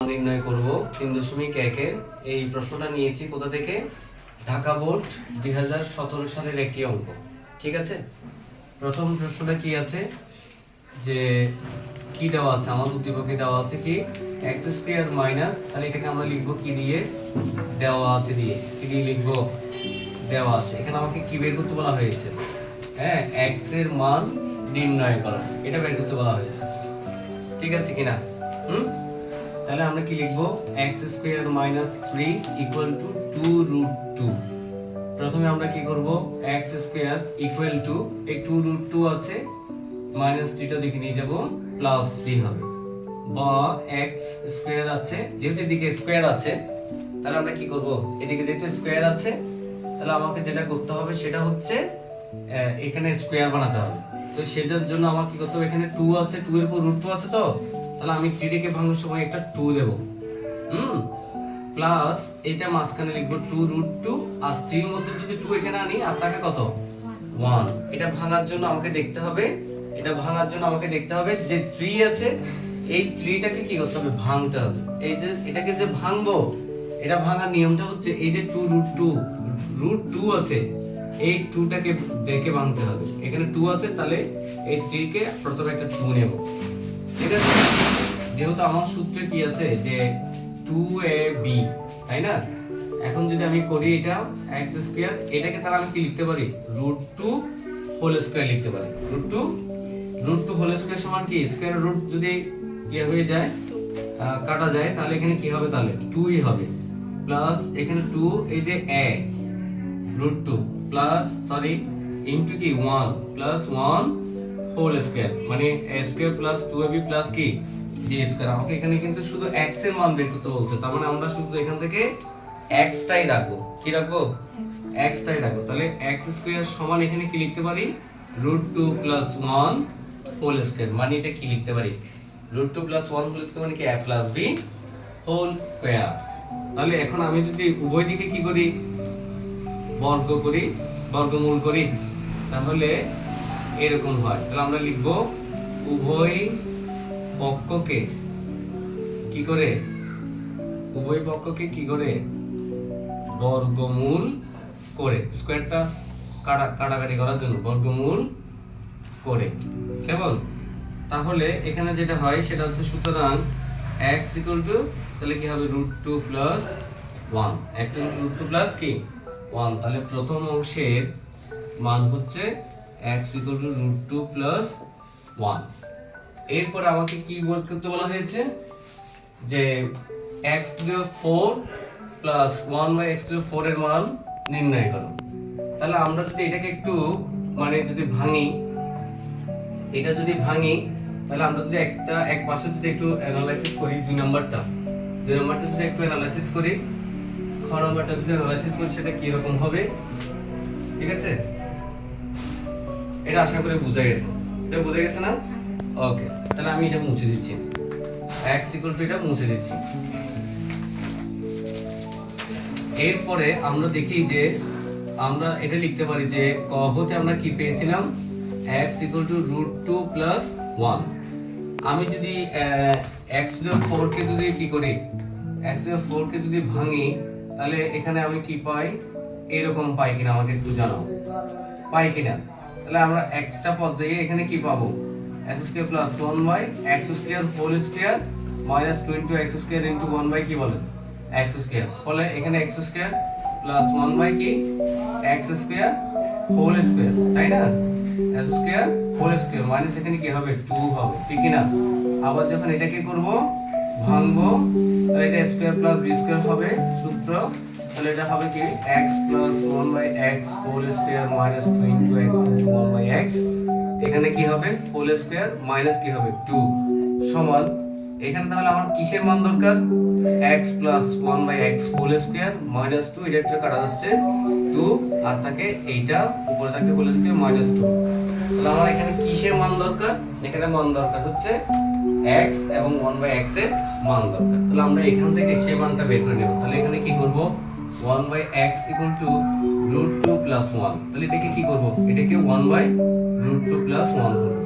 নির্ণয় করব 3.1 এর এই প্রশ্নটা নিয়েছি কোথা থেকে? ঢাকা বোর্ড 2017 সালের একটি অঙ্ক। ঠিক আছে, প্রথম প্রশ্নটা কি আছে যে কি দেওয়া আছে, আমার উদ্দীপকে দেওয়া আছে কি x স্কয়ার মাইনাস, তাহলে এটাকে আমরা লিখবো কি দিয়ে? দেওয়া আছে দিয়ে। কি দিয়ে লিখবো? দেওয়া আছে। এখানে আমাকে কি বের করতে বলা হয়েছে? হ্যাঁ, x এর মান নির্ণয় করো, এটা বের করতে বলা হয়েছে। ঠিক আছে কিনা? তাহলে আমরা কি লিখবো? x square minus 3 equal to 2√2। প্রথমে আমরা কি করব? x স্কয়ার ইকুয়াল টু এই 2√2 আছে মাইনাস 3টা দিকে নিয়ে যাব, প্লাস 3 হবে, বা x স্কয়ার আছে, যেহেতু এদিকে স্কয়ার আছে তাহলে আমরা কি করব? এদিকে যেহেতু স্কয়ার আছে তাহলে আমাকে যেটা করতে হবে সেটা হচ্ছে এখানে স্কয়ার বানাতে হবে। তো সেটার জন্য আমার কি করতে হবে? এখানে 2 আছে, 2 এর উপর √2 আছে, তো তাহলে আমি 3 কে ভাঙার সময় একটা 2 দেব, প্লাস এটা মাঝখানে লিখবো 2√2, আর 3 এর মধ্যে যদি 2 এখানে আনি আর তাকে কত? 1। এটা ভাঙার জন্য আমাকে দেখতে হবে, যে 3 আছে এই 3টাকে কি করতে হবে? ভাঙতে হবে। এই যে এটাকে যে ভাঙবো, এটা ভাঙার নিয়মটা হচ্ছে এই যে 2√2 আছে, এই 2টাকে দেখে ভাঙতে হবে। এখানে 2 আছে, তাহলে এই 3 কে প্রথমে একটা 2 নেব। ঠিক আছে, যেহেতু আমার সূত্রে কি আছে যে 2ab, তাই না? এখন যদি আমি করি এটা x স্কয়ার, এটাকে তাহলে আমি কি লিখতে পারি? √2 হোল স্কয়ার লিখতে পারি। √2 হোল স্কয়ার সমান কি? স্কয়ার রুট যদি ইয়ে হয়ে যায়, কাটা যায়, তাহলে এখানে কি হবে? তাহলে 2ই হবে, প্লাস এখানে 2, এই যে a √2 প্লাস ইনটু কি 1 প্লাস 1 হোল স্কয়ার, মানে a square plus 2ab plus কি b স্কয়ার। আমাকে এখানে কিন্তু শুধু x এর মান বের করতে বলছে, তার মানে আমরা শুধু এখান থেকে x টাই রাখবো। কি রাখবো? x টাই রাখবো। তাহলে x স্কয়ার সমান এখানে কি লিখতে পারি? √2 প্লাস 1 হোল স্কয়ার, মানে এটা কি লিখতে পারি? √2 প্লাস 1 হোল স্কয়ার মানে কি a plus b whole square. তাহলে এখন আমি যদি উভয় দিকে কি করি? বর্গমূল করি, তাহলে এরকম হয়। তাহলে আমরা লিখব উভয় পক্ষকে কি করে? বর্গমূল করে, স্কয়ারটা কাটাকাটি করার জন্য বর্গমূল করে, কেমন? তাহলে এখানে যেটা হয় সেটা হচ্ছে, সুতরাং x ইকুয়াল টু, তাহলে কি হবে? √2 plus 1, x equal to √2 plus কি 1। তাহলে প্রথম অংশের মান হচ্ছে x ইকুয়াল টু √2 প্লাস 1। এরপর আমাকে কি বের করতে বলা হয়েছে? যে x to the 4 plus 1/x to the 4 এর মান নির্ণয় করো। তাহলে আমরা যদি এটাকে একটু যদি ভাঙি, তাহলে আমরা যদি এক পাশে যদি একটু অ্যানালাইসিস করি, 2 নাম্বারটা যদি একটু অ্যানালাইসিস করি, খ নাম্বারটা যদি অ্যানালাইসিস করি, সেটা কি রকম হবে? ঠিক আছে, এটা আশা করি বুঝা গেছে না? ওকে, তাহলে আমি এটা মুছে দিচ্ছি, x ইকুয়াল টু এটা মুছে দিচ্ছি। এরপরে আমরা দেখি যে আমরা এটা লিখতে পারি যে ক হতে আমরা কি পেয়েছিলাম? x equal to √2 plus 1। আমি যদি x টু দি 4 কে যদি কি করি? x টু দি 4 কে যদি ভাঙি, তাহলে এখানে আমি কি পাই? এরকম পাই কিনা আমাকে একটু জানাও, পাই কিনা? তাহলে আমরা একটা পর্যায়ে এখানে কি পাবো? x square plus 1/x square whole square minus 2 into x square into 1 কি বলেন? x square. ফলে এখানে x স্কয়ার প্লাস 1 কি x স্কয়ার হোল স্কয়ার, তাই না? x square whole square minus এখানে কি হবে? 2 হবে, ঠিক কি না? আবার যখন এটাকে করব, ভাঙবো, তাহলে এটা স্কয়ার প্লাস b স্কয়ার হবে সূত্র। তাহলে এটা হবে কি x plus 1/x whole square minus 2 into x into 1/x। এখানে কি হবে? হোল স্কয়ার মাইনাস কি হবে? 2 সমান, এখানে তাহলে আমার কিসের মান দরকার? x plus 1/x whole square minus 2, এটা একটা কাটা যাচ্ছে 2, আর থাকে এইটা উপরে থাকে হোল স্কয়ার মাইনাস 2। তাহলে আমার এখানে কিসের মান দরকার? এখানে মান দরকার হচ্ছে x এবং 1/x এর মান দরকার। তাহলে আমরা এখান থেকে সেই মানটা বের করে নেব। তাহলে এখানে কি করব? 1/x equal to √2 plus 1। তাহলে এটাকে কি করব? এটাকে 1/√2 প্লাস 1 করব।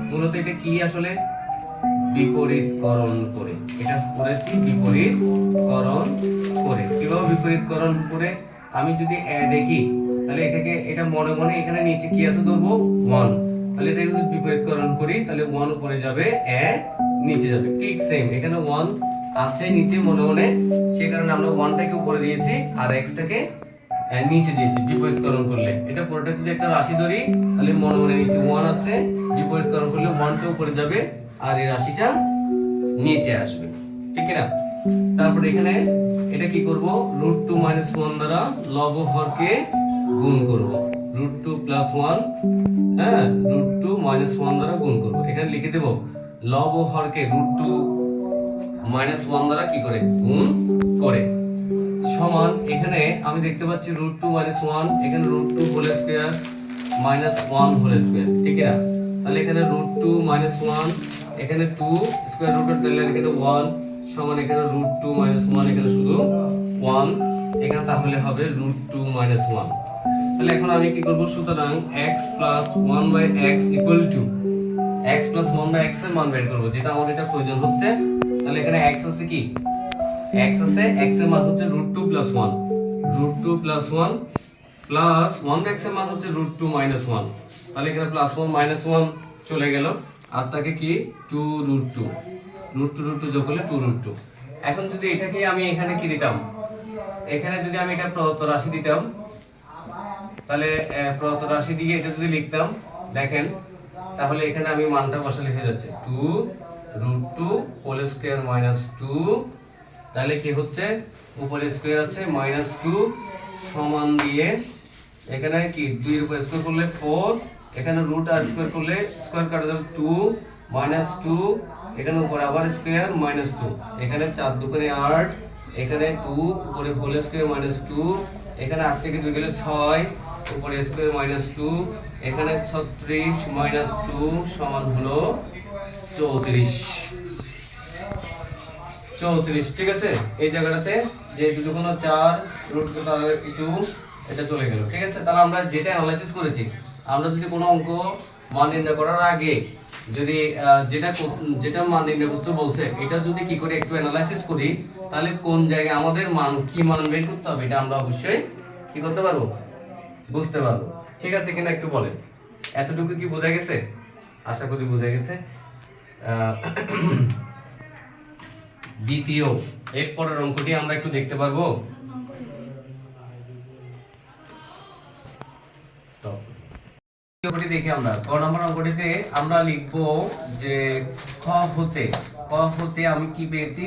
মূলত এটা কি আসলে? b বিপরীতকরণ করে। এটা করেছি বিপরীতকরণ করে। কিভাবে বিপরীতকরণ করে? আমি যদি দেখি তাহলে এটা মনে মনে এখানে নিচে কি আছে ধরবো 1, তাহলে এটা যদি বিপরীতকরণ করি তাহলে 1 উপরে যাবে, নিচে যাবে। ঠিক সেম এখানে 1 আছে নিচে মনে মনে, সে কারণে আমরা 1টাকে উপরে দিয়েছি আর x টাকে নিচে দিয়েছি বিপরীতকরণ করলে। এটা পুরোটা যদি একটা রাশি ধরি তাহলে মনে মনে নিচে 1 আছে, বিপরীতকরণ করলে 1টা উপরে যাবে আর এই রাশিটা নিচে আসবে, ঠিক না? তারপর এখানে এটা কি করব, √2 - 1 দ্বারা লব হরকে গুণ করব। √2 + 1, হ্যাঁ, √2 - 1 দ্বারা গুণ করব। এখানে লিখে দেব লব হরকে √2 - 1 দ্বারা কি করে গুণ করে, সমান এখানে আমি দেখতে পাচ্ছি √2 - 1, এখানে √2 হোল স্কয়ার - 1 হোল স্কয়ার, ঠিক না? তাহলে এখানে √2 - 1, এখানে 2 স্কয়ার রুটের তাহলে এখানে 1 সমান এখানে √2 - 1, এখানে শুধু 1, এখানে তাহলে হবে √2 - 1। তাহলে এখন আমি কি করব, সুতরাং x + 1/x = x + 1/x এর মান বের করব, যেটা আমাদের এটা প্রয়োজন হচ্ছে। তাহলে এখানে x আছে কি, x আছে, x এর মান হচ্ছে √2 + 1, √2 + 1 প্লাস 1x এর মান হচ্ছে √2 - 1, তাহলে এখানে +1 - 1 চলে গেল আর তাকে কি 2√2, √2 যোগ করলে 2√2। এখন যদি এটাকে আমি এখানে কি দিতাম, এখানে যদি আমি এটা প্রদত্ত রাশি দিতাম, তাহলে প্রদত্ত রাশি দিয়ে এটা যদি লিখতাম, দেখেন তাহলে এখানে আমি মানটা বসালে হয়ে যাচ্ছে 2√2 হোল স্কয়ার -2, তাহলে কি হচ্ছে উপরে স্কয়ার আছে -2 সমান দিয়ে এখানে কি 2 এর উপর স্কয়ার করলে 4, এখানে রুট আর স্কয়ার করলে স্কয়ার কাটা যাবে 2 -2, এখানে উপরে আবার স্কয়ার -2, এখানে 4 × 2 = 8, এখানে 2 উপরে হোল স্কয়ার -2, এখানে 8 থেকে 2 গেলে 6 উপরে স্কয়ার -2, এখানে 36 - 2 সমান হলো 34, ঠিক আছে? এই জায়গাটাতে যে দুটো কোনো 4 রুট করে তাহলে 2 এটা চলে গেল, ঠিক আছে? তাহলে আমরা যেটা অ্যানালাইসিস করেছি, আমরা যদি কোনো অঙ্ক মান নির্ণয় করার আগে যদি যেটা মান নির্ণয় করতে বলছে এটা যদি কি করে একটু অ্যানালাইসিস করি, তাহলে কোন জায়গায় আমাদের কি মান বের করতে হবে এটা আমরা অবশ্যই কি করতে পারবো, বুঝতে পারবো। ঠিক আছে কিনা একটু বলেন, এতটুকু কি বোঝা গেছে? আশা করি বোঝা গেছে। দ্বিতীয় এর পরের অঙ্কটি আমরা একটু দেখতে পারবো। অঙ্কটি দেখি আমরা, ক নম্বর অঙ্কটিতে আমরা লিখব যে খ হতে আমি কি পেয়েছি,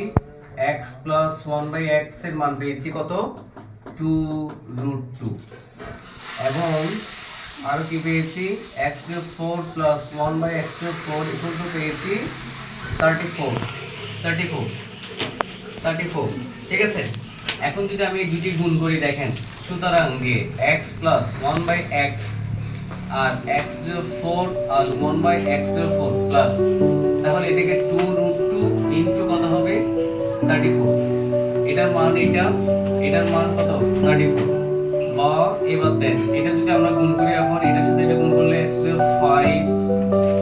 x + 1/x এর মান পেয়েছি কত, 2√2, এবং আর কি পেয়েছি x⁴ + 1/x⁴ পেয়েছি 34, ঠিক আছে? এখন যদি আমি এই দুটি গুণ করি, দেখেন সুতরাং দিয়ে x + 1/x আর x⁴ আর 1/x⁴ প্লাস, তাহলে এটাকে 2√2 ইনটু কত হবে 34, এটার মান এটার মান কত 34, বা এবার দেন এটা যদি আমরা গুণ করি, এখন এটার সাথে এটা গুণ করলে x⁵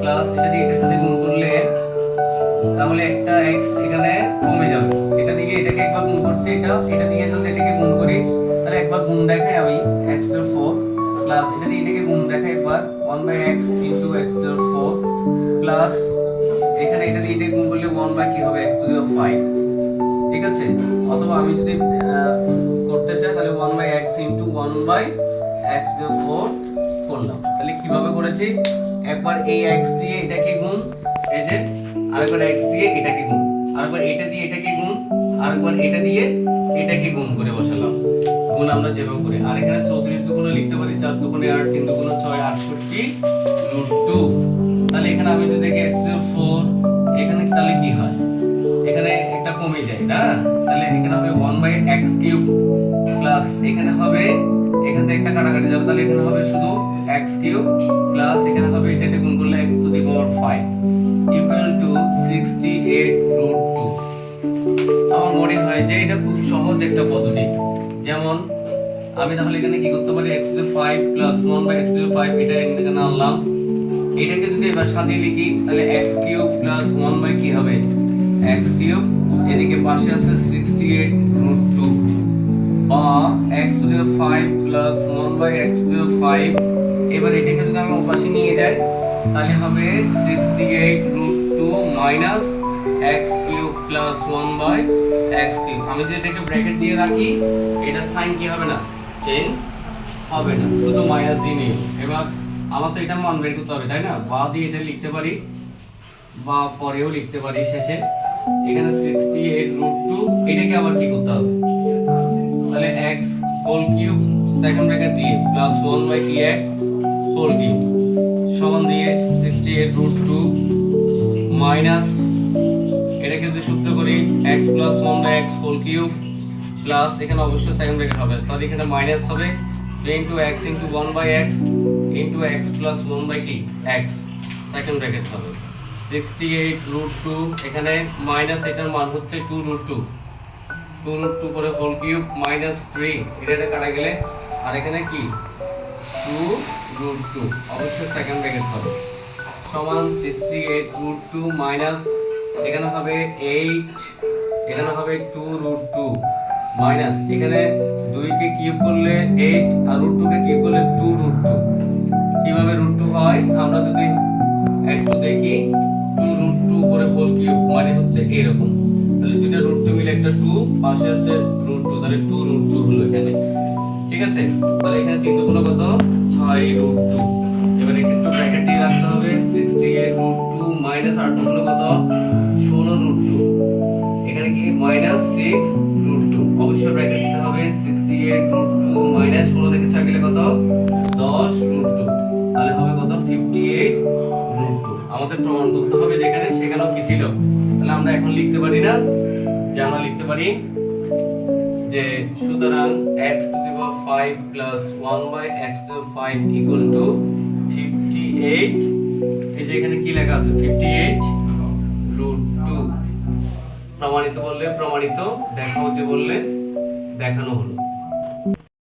প্লাস এটা দিয়ে এটার সাথে গুণ করলে তাহলে একটা x এখানে কমে যাবে, এটা দিকে এটাকে একবার গুণ করছি, এটা দিকে যদি এটাকে গুণ করি তাহলে একবার গুণ দেখাই আমি x⁴ প্লাস এটা দিয়ে এটাকে গুণ দেখাই একবার 1/x * x⁴ প্লাস এখানে এটা দিয়ে এটাকে গুণ করলে 1 কি হবে x⁵, ঠিক আছে? অথবা আমি যদি করতে চাই তাহলে 1/x * 1/x⁴ করলাম। তাহলে কিভাবে করেছি, একবার এই x দিয়ে এটাকে গুণ, এই যে আরেকবার x দিয়ে এটাকে গুণ, আরেকবার এটা দিয়ে এটাকে গুণ, আরেকবার এটা দিয়ে এটাকে গুণ করে বসালাম, গুণ আমরা যেভাবে করি। আর এখানে 34 দুগুণে লিখতে পারি 4 দুগুণে 8, 3 দুগুণে 6, 68√2। তাহলে এখানে আমি যদি দেখি x⁴, এখানে তাহলে কি হয়, এখানে একটা কমে যায় না, তাহলে এখানে হবে 1/x³ প্লাস এখানে হবে এখান থেকে একটা কাটাকাটি যাবে, তাহলে এখানে হবে শুধু x³ প্লাস এখানে হবে এটা গুণ করলে x⁵ = 68√2। আমার মনে হয় যে এটা খুব সহজ একটা পদ্ধতি। যেমন আমি তাহলে এখানে কি করতে পারি, x⁵ + 1/x⁵ এটা এখানে আনলাম, এটাকে যদি এবার সাজিয়ে লিখি তাহলে x কিউব প্লাস 1 বাই কি হবে x কিউব, এদিকে পাশে আছে 68 রুট 2 বা x to the 5 plus 1 by x to the 5। এবার এটাকে যদি আমি ওপাশে নিয়ে যাই তাহলে হবে 68 root 2 minus x cube plus 1 by x cube. আমি যদি এটাকে ব্র্যাকেট দিয়ে রাখি এটা সাইন কি হবে না, চেঞ্জ হবে না, শুধু মাইনাস দিয়ে নিই। এবার আমার তো এটা মান বের করতে হবে তাই না, বা দিয়ে এটা লিখতে পারি বা পরেও লিখতে পারি শেষে। এখানে 68 রুট 2, এটাকে আবার কি করতে হবে, তাহলে x whole cube second bracket দিয়ে প্লাস 1 বাই কি x হোল কিউব সমান দিয়ে 68 রুট 2 মাইনাস এটাকে যদি সূত্র করি x plus 1 by x whole cube plus এখানে অবশ্যই সেকেন্ড ব্র্যাকেট হবে, সরি এখানে মাইনাস হবে into x into 1 by x into x plus 1 by কি x সেকেন্ড ব্র্যাকেট হবে 68 রুট 2, এখানে মাইনাস এটার মান হচ্ছে 2 রুট 2 রুট 2 করে হোল কিউব মাইনাস 3 এটা কাটা গেলে আর এখানে কি 2 রুট 2 অবশ্যই সেকেন্ড ব্র্যাকেট হবে সমান 68 রুট 2 মাইনাস এখানে হবে 8, এখানে হবে 2 রুট 2 মাইনাস এখানে 2 কে কিউব করলে 8 আর রুট 2 কে কিউব করলে 2 রুট 2। কিভাবে রুট 2 হয় আমরা যদি একটু দেখি 2 রুট 2 করে হোল কিউব মানে হচ্ছে এরকম, তাহলে দুইটা রুট 2 মিলে একটা 2 পাশে আছে রুট 2, তাহলে 2 রুট 2 হলো এখানে, ঠিক আছে। তাহলে এখানে 3 দুগুণ কত 6 রুট 2। এবারে একটু ব্র্যাকেট দিয়ে রাখতে হবে 68 রুট 2 মাইনাস 8 দুগুণ কত 16 রুট 2, এখানে কি মাইনাস 6 রুট 2 অবশ্যই ব্র্যাকেট দিতে হবে 68 রুট 2 মাইনাস 16 থেকে 6 গেলে কত 10 রুট 2, তাহলে হবে কত 58 রুট 2। আমাদের প্রমাণ করতে হবে যেখানে সেখানেও কি ছিল, তাহলে আমরা এখন লিখতে পারি না যে আমরা লিখতে পারি যে সুতরাং x to the power 5 plus 1 by x to the 5 equal to 58, এই যে এখানে কি লেখা আছে 58 রুট 2। প্রমাণিত বললে প্রমাণিত, দেখাও যে বললে দেখানো হলো।